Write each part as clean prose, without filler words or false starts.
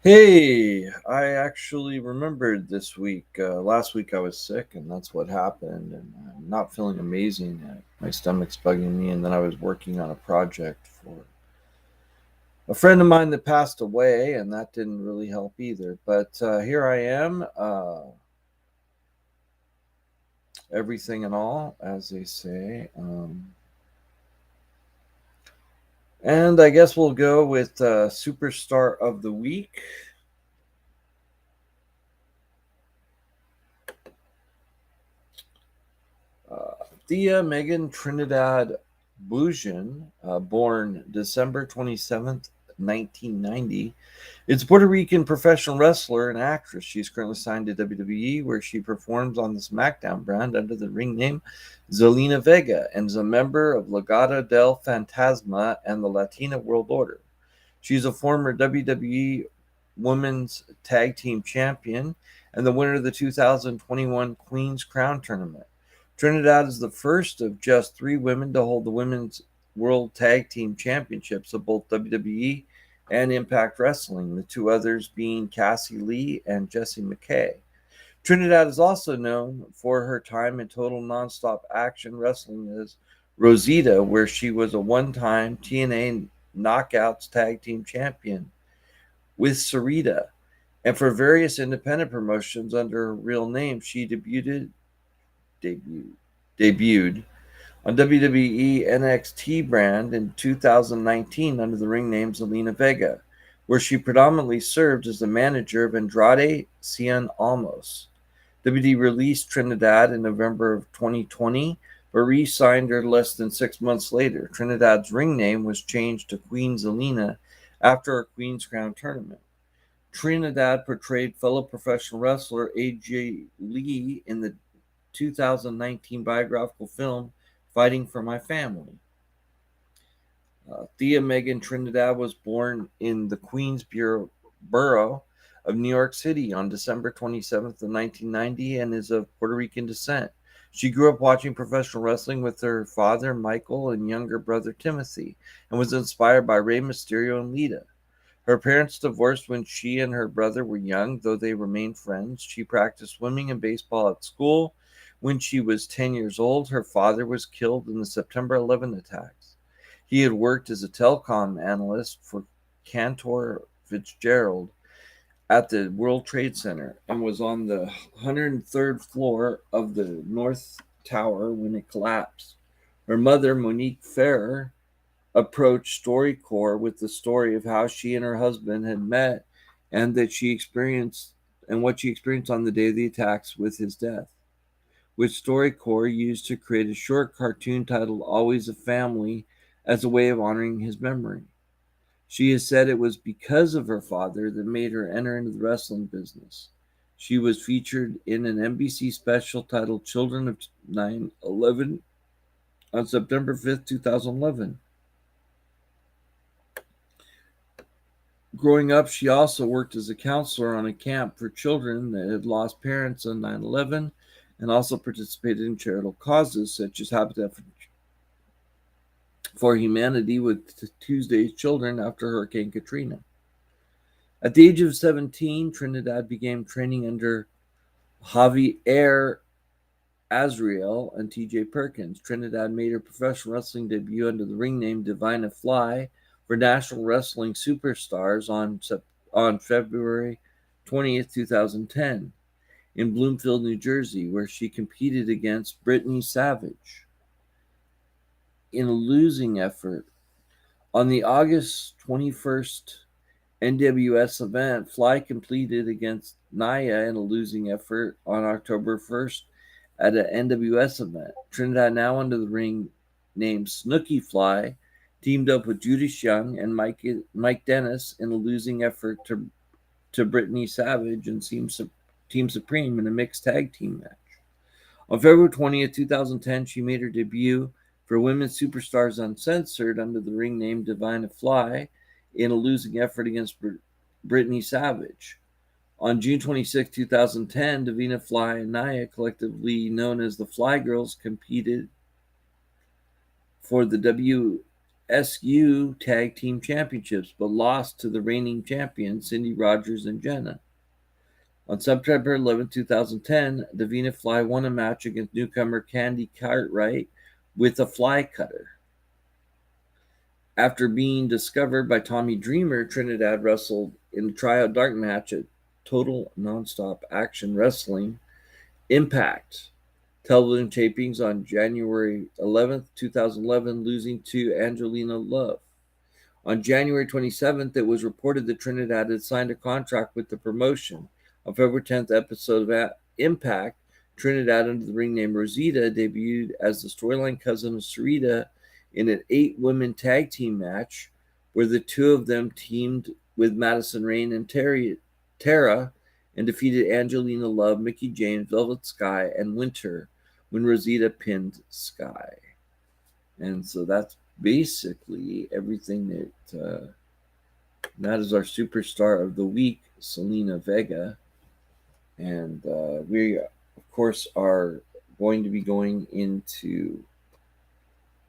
Hey, I actually remembered this week. Last week I was sick, and that's what happened. And I'm not feeling amazing. My stomach's bugging me, and then I was working on a project for a friend of mine that passed away, and that didn't really help either. But here I am, everything and all, as they say. And I guess we'll go with Superstar of the Week. Thea Megan Trinidad Bujan, born December 27th, 1990, is a Puerto Rican professional wrestler and actress. She's currently signed to WWE, where she performs on the SmackDown brand under the ring name Zelina Vega and is a member of Legado del Fantasma and the Latina World Order. She's a former WWE Women's Tag Team Champion and the winner of the 2021 Queen's Crown Tournament. Trinidad is the first of just three women to hold the Women's World Tag Team Championships of both WWE and Impact Wrestling, the two others being Cassie Lee and Jessie McKay. Trinidad is also known for her time in Total Nonstop Action Wrestling as Rosita, where she was a one-time TNA Knockouts Tag Team Champion with Sarita, and for various independent promotions under her real name. She debuted debuted on WWE NXT brand in 2019 under the ring name Zelina Vega, where she predominantly served as the manager of Andrade Cien Almos. WD released Trinidad in November of 2020, but re-signed her less than 6 months later. Trinidad's ring name was changed to Queen Zelina after her Queen's Crown tournament. Trinidad portrayed fellow professional wrestler AJ Lee in the 2019 biographical film Fighting for My Family. Thea Megan Trinidad was born in the Borough of New York City on December 27th of 1990 and is of Puerto Rican descent. She grew up watching professional wrestling with her father, Michael, and younger brother, Timothy, and was inspired by Rey Mysterio and Lita. Her parents divorced when she and her brother were young, though they remained friends. She practiced swimming and baseball at school. When she was 10 years old, her father was killed in the September 11 attacks. He had worked as a telecom analyst for Cantor Fitzgerald at the World Trade Center and was on the 103rd floor of the North Tower when it collapsed. Her mother, Monique Ferrer, approached StoryCorps with the story of how she and her husband had met and that she experienced and what she experienced on the day of the attacks with his death, which StoryCorps used to create a short cartoon titled Always a Family as a way of honoring his memory. She has said it was because of her father that made her enter into the wrestling business. She was featured in an NBC special titled Children of 9/11 on September 5th, 2011. Growing up, she also worked as a counselor on a camp for children that had lost parents on 9/11 and also participated in charitable causes such as Habitat for Humanity with Tuesday's Children after Hurricane Katrina. At the age of 17, Trinidad began training under Javier Azriel and TJ Perkins. Trinidad made her professional wrestling debut under the ring name Divina Fly for National Wrestling Superstars on February 20th, 2010, in Bloomfield, New Jersey, where she competed against Brittany Savage in a losing effort. On the August 21st NWS event, Fly competed against Naya in a losing effort on October 1st at an NWS event. Trinidad, now under the ring name Snooki Fly, teamed up with Judas Young and Mike Dennis in a losing effort to Brittany Savage and Team Supreme in a mixed tag team match. On February 20th, 2010, she made her debut for Women's Superstars Uncensored under the ring name Divina Fly in a losing effort against Brittany Savage. On June 26, 2010, Divina Fly and Naya, collectively known as the Fly Girls, competed for the SU Tag Team Championships, but lost to the reigning champions, Cindy Rogers and Jenna. On September 11, 2010, Davina Fly won a match against newcomer Candy Cartwright with a fly cutter. After being discovered by Tommy Dreamer, Trinidad wrestled in a tryout dark match at Total Nonstop Action Wrestling Impact television tapings on January 11th, 2011, losing to Angelina Love. On January 27th, it was reported that Trinidad had signed a contract with the promotion. On February 10th episode of Impact, Trinidad, under the ring name Rosita, debuted as the storyline cousin of Sarita in an 8-women tag team match where the two of them teamed with Madison Rayne and Tara and defeated Angelina Love, Mickie James, Velvet Sky, and Winter when Rosita pinned Sky. And so that's basically everything that is our superstar of the week, Selena Vega. And we, of course, are going to be going into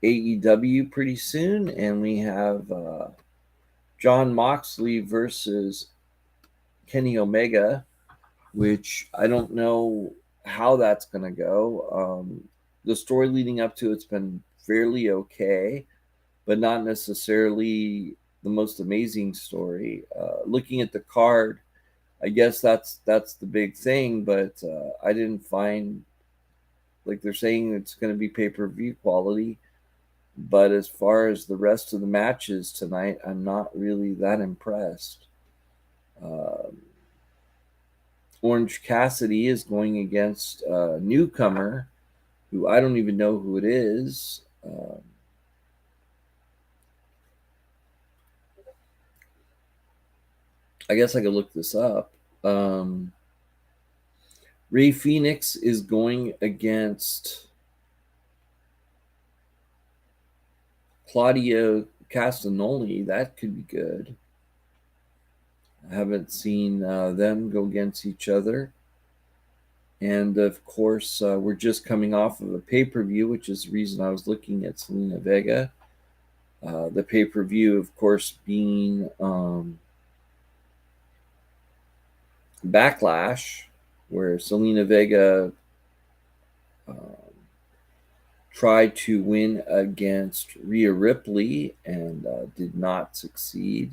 AEW pretty soon. And we have Jon Moxley versus Kenny Omega, which I don't know how that's going to go. The story leading up to it's been fairly okay, but not necessarily the most amazing story. Looking at the card, I guess that's the big thing, but I didn't find, like, they're saying it's going to be pay-per-view quality, but as far as the rest of the matches tonight, I'm not really that impressed. Orange Cassidy is going against a newcomer who I don't even know who it is. I guess I could look this up. Ray Phoenix is going against Claudio Castagnoli. That could be good. I haven't seen them go against each other. And of course, we're just coming off of a pay-per-view, which is the reason I was looking at Selena Vega. The pay-per-view, of course, being Backlash, where Selena Vega tried to win against Rhea Ripley and did not succeed.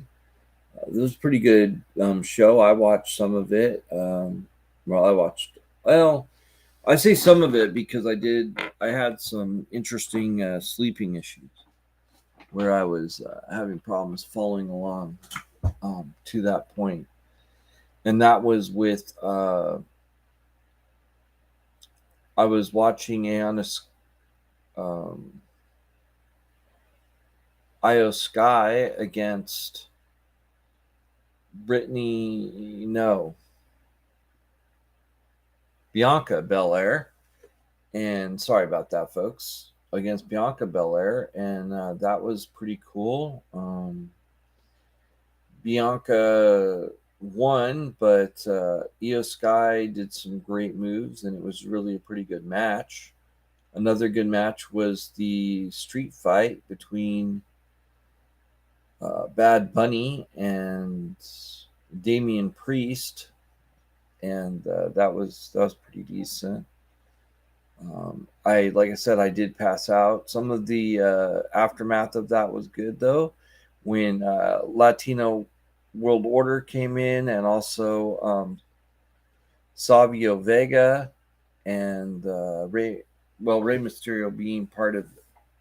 It was a pretty good show. I watched some of it. I say some of it because I had some interesting sleeping issues where I was having problems following along to that point. And that was with, I was watching Io Sky against Bianca Belair. And sorry about that, folks. Against Bianca Belair. And that was pretty cool. Bianca won, but Io Sky did some great moves, and it was really a pretty good match. Another good match was the street fight between Bad Bunny and Damian Priest, and that was pretty decent. Like I said, I did pass out. Some of the aftermath of that was good though, when Latino World Order came in, and also Savio Vega and Rey Mysterio being part of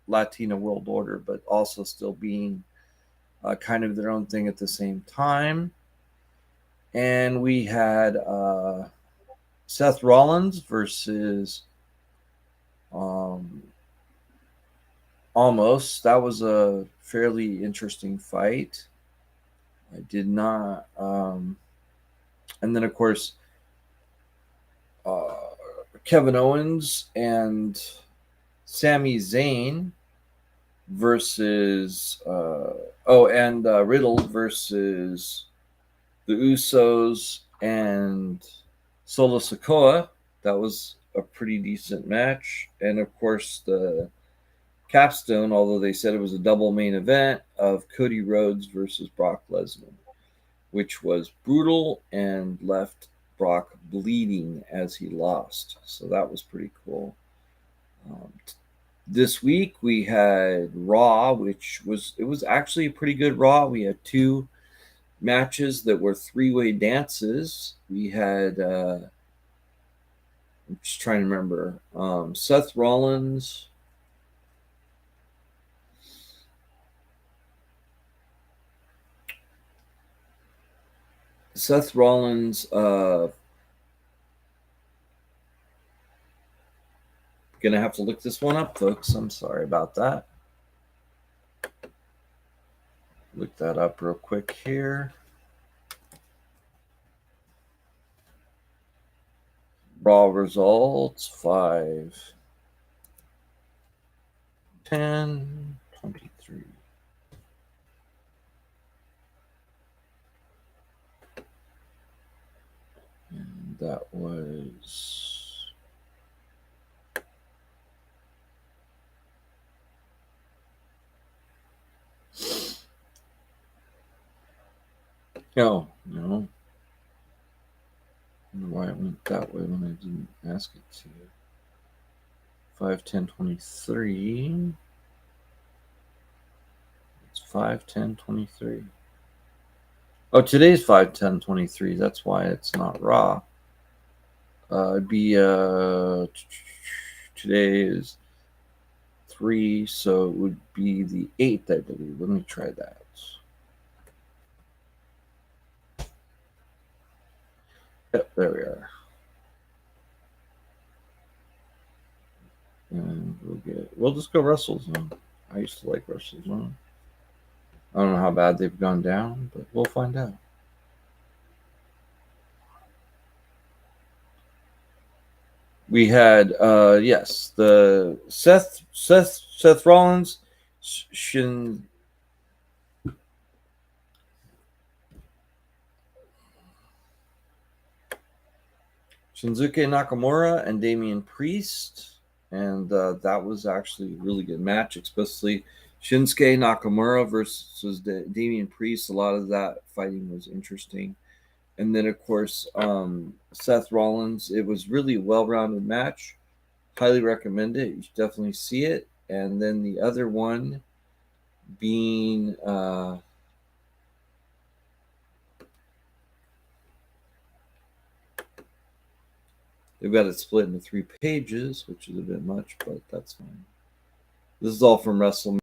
Latino World Order, but also still being kind of their own thing at the same time. And we had Seth Rollins versus Almost. That was a fairly interesting fight. I did not. And then, of course, Kevin Owens and Sami Zayn versus Riddle versus the Usos and Solo Sikoa. That was a pretty decent match. And of course, the capstone, although they said it was a double main event of Cody Rhodes versus Brock Lesnar, which was brutal and left Brock bleeding as he lost. So that was pretty cool. This week we had Raw, which was actually a pretty good Raw. We had two matches that were three-way dances. We had I'm just trying to remember Seth Rollins. Seth Rollins gonna have to look this one up, folks. I'm sorry about that. Look that up real quick here. Raw results 5, 10, 23. And that was no. I don't know why it went that way when I didn't ask it to. 5, 10, 23. It's 5, 10, 23. Oh, today's 5, 10, 23. That's why it's not Raw. It'd be today is 3, so it would be the 8th, I believe. Let me try that. Yep, there we are. And we'll just go WrestleZone. I used to like WrestleZone. I don't know how bad they've gone down, but we'll find out. We had yes, the Seth Rollins, Shinsuke Nakamura and Damian Priest, and that was actually a really good match, especially Shinsuke Nakamura versus Damian Priest. A lot of that fighting was interesting. And then, of course, Seth Rollins. It was really a well-rounded match. Highly recommend it. You should definitely see it. And then the other one being they've got it split into 3 pages, which is a bit much, but that's fine. This is all from WrestleZone.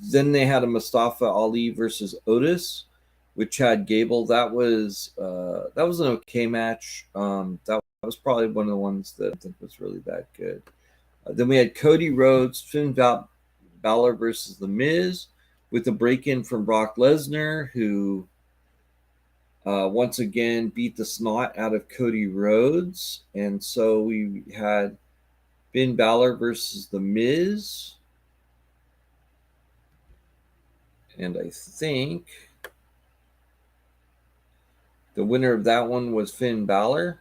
Then they had a Mustafa Ali versus Otis, which had Gable. That was an okay match. That was probably one of the ones that I think was really that good. Then we had Cody Rhodes, Finn Balor versus The Miz, with a break-in from Brock Lesnar, who once again beat the snot out of Cody Rhodes. And so we had Finn Balor versus The Miz. And I think the winner of that one was Finn Balor.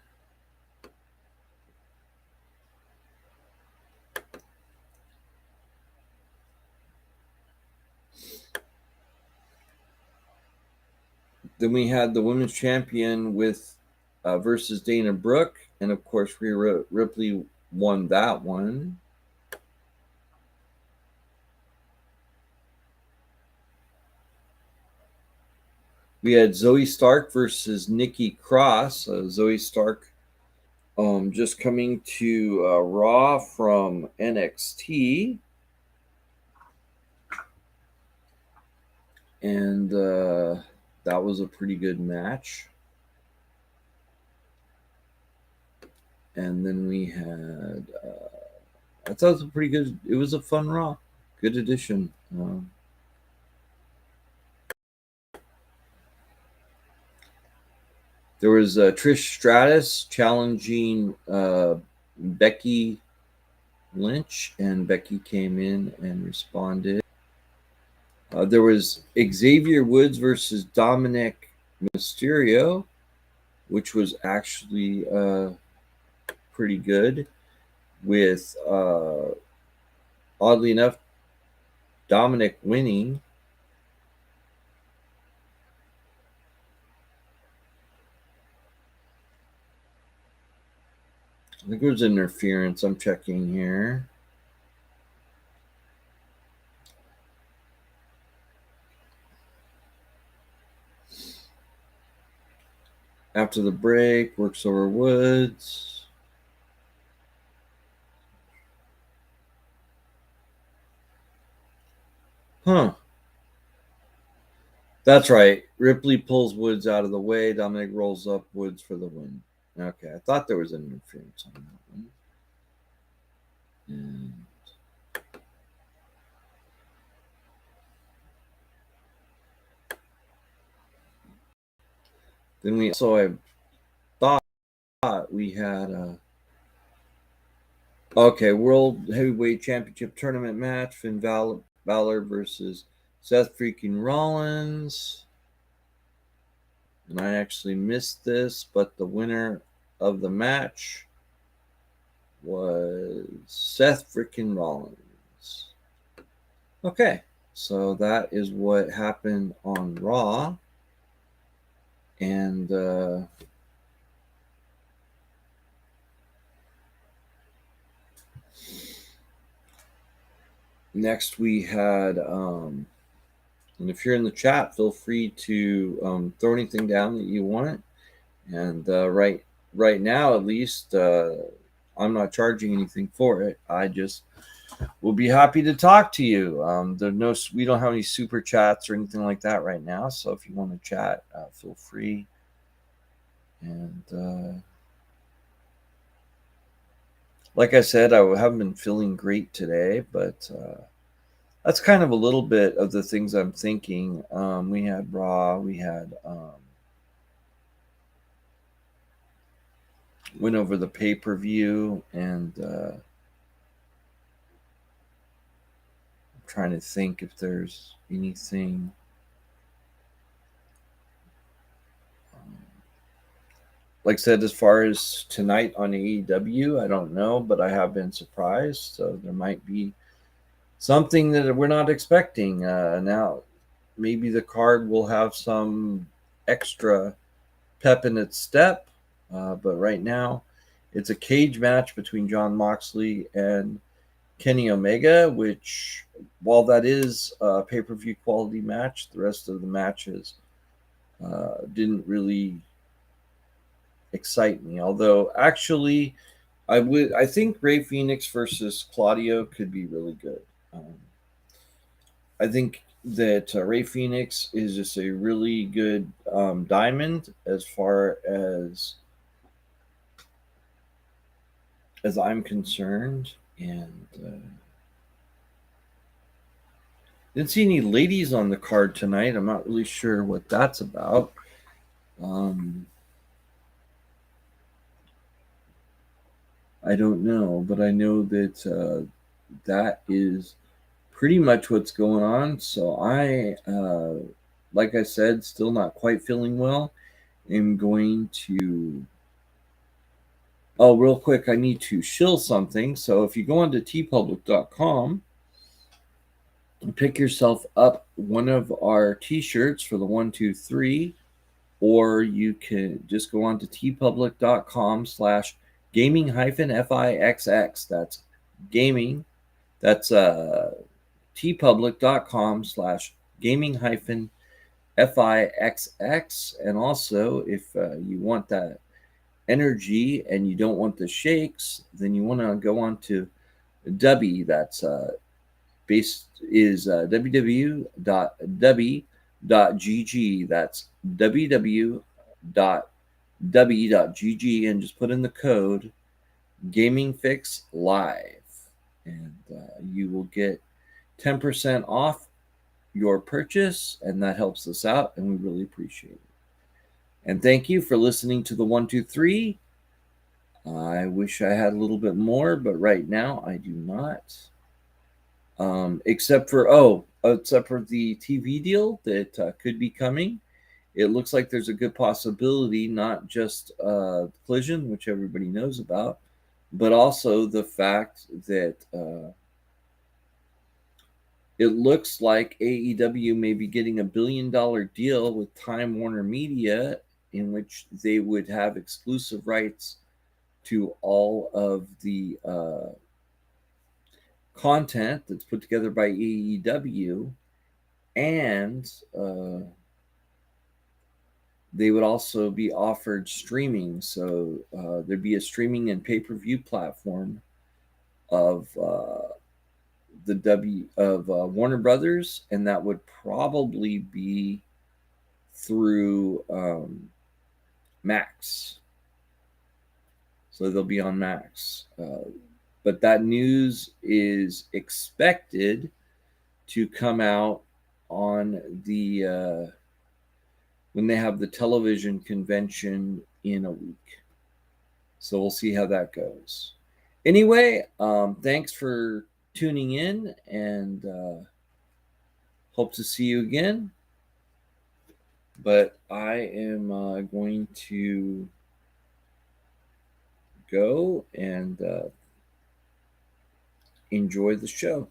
Then we had the women's champion with versus Dana Brooke, and of course Rhea Ripley won that one. We had Zoe Stark versus Nikki Cross. Zoe Stark just coming to Raw from NXT. And that was a pretty good match. And then we had, I thought it was a pretty good, it was a fun Raw. Good addition. There was Trish Stratus challenging Becky Lynch, and Becky came in and responded. There was Xavier Woods versus Dominic Mysterio, which was actually pretty good with, oddly enough, Dominic winning. I think it was interference. I'm checking here. After the break, works over Woods. Huh. That's right. Ripley pulls Woods out of the way. Dominic rolls up Woods for the win. Okay, I thought there was an interference on that one. And then we I thought we had World Heavyweight Championship Tournament match, Finn Balor versus Seth freaking Rollins. And I actually missed this, but the winner of the match was Seth freaking Rollins. Okay, so that is what happened on Raw. And next we had, and if you're in the chat, feel free to throw anything down that you want. And right now, at least, I'm not charging anything for it. I just will be happy to talk to you. We don't have any super chats or anything like that right now. So if you want to chat, feel free. And like I said, I haven't been feeling great today, but that's kind of a little bit of the things I'm thinking. We had Raw, we had went over the pay-per-view, and I'm trying to think if there's anything. Like I said, as far as tonight on AEW, I don't know, but I have been surprised. So there might be something that we're not expecting. Now, maybe the card will have some extra pep in its step. But right now, it's a cage match between Jon Moxley and Kenny Omega, which, while that is a pay-per-view quality match, the rest of the matches didn't really excite me. Although, actually, I think Rey Fenix versus Claudio could be really good. I think that Rey Fenix is just a really good diamond as far as I'm concerned, and didn't see any ladies on the card tonight. I'm not really sure what that's about. I don't know, but I know that that is pretty much what's going on. So I, like I said, still not quite feeling well. Am going to. Oh, real quick, I need to shill something. So if you go onto tpublic.com and pick yourself up one of our t-shirts for the 1, 2, 3, or you can just go on to tpublic.com/gaming-fixx. That's gaming. That's tpublic.com/gaming-fixx. And also, if you want that energy and you don't want the shakes, then you want to go on to Dubby. That's base is www.dubby.gg. That's www.dubby.gg, and just put in the code Gaming Fix Live, and you will get 10% off your purchase, and that helps us out, and we really appreciate it. And thank you for listening to the 1, 2, 3. I wish I had a little bit more, but right now I do not. Except for the TV deal that could be coming. It looks like there's a good possibility, not just Collision, which everybody knows about, but also the fact that it looks like AEW may be getting $1 billion deal with Time Warner Media, in which they would have exclusive rights to all of the content that's put together by AEW, and they would also be offered streaming. So there'd be a streaming and pay-per-view platform of the W of Warner Brothers, and that would probably be through Max. So they'll be on Max. But that news is expected to come out on the when they have the television convention in a week. So we'll see how that goes. Anyway, thanks for tuning in, and hope to see you again. But I am going to go and enjoy the show.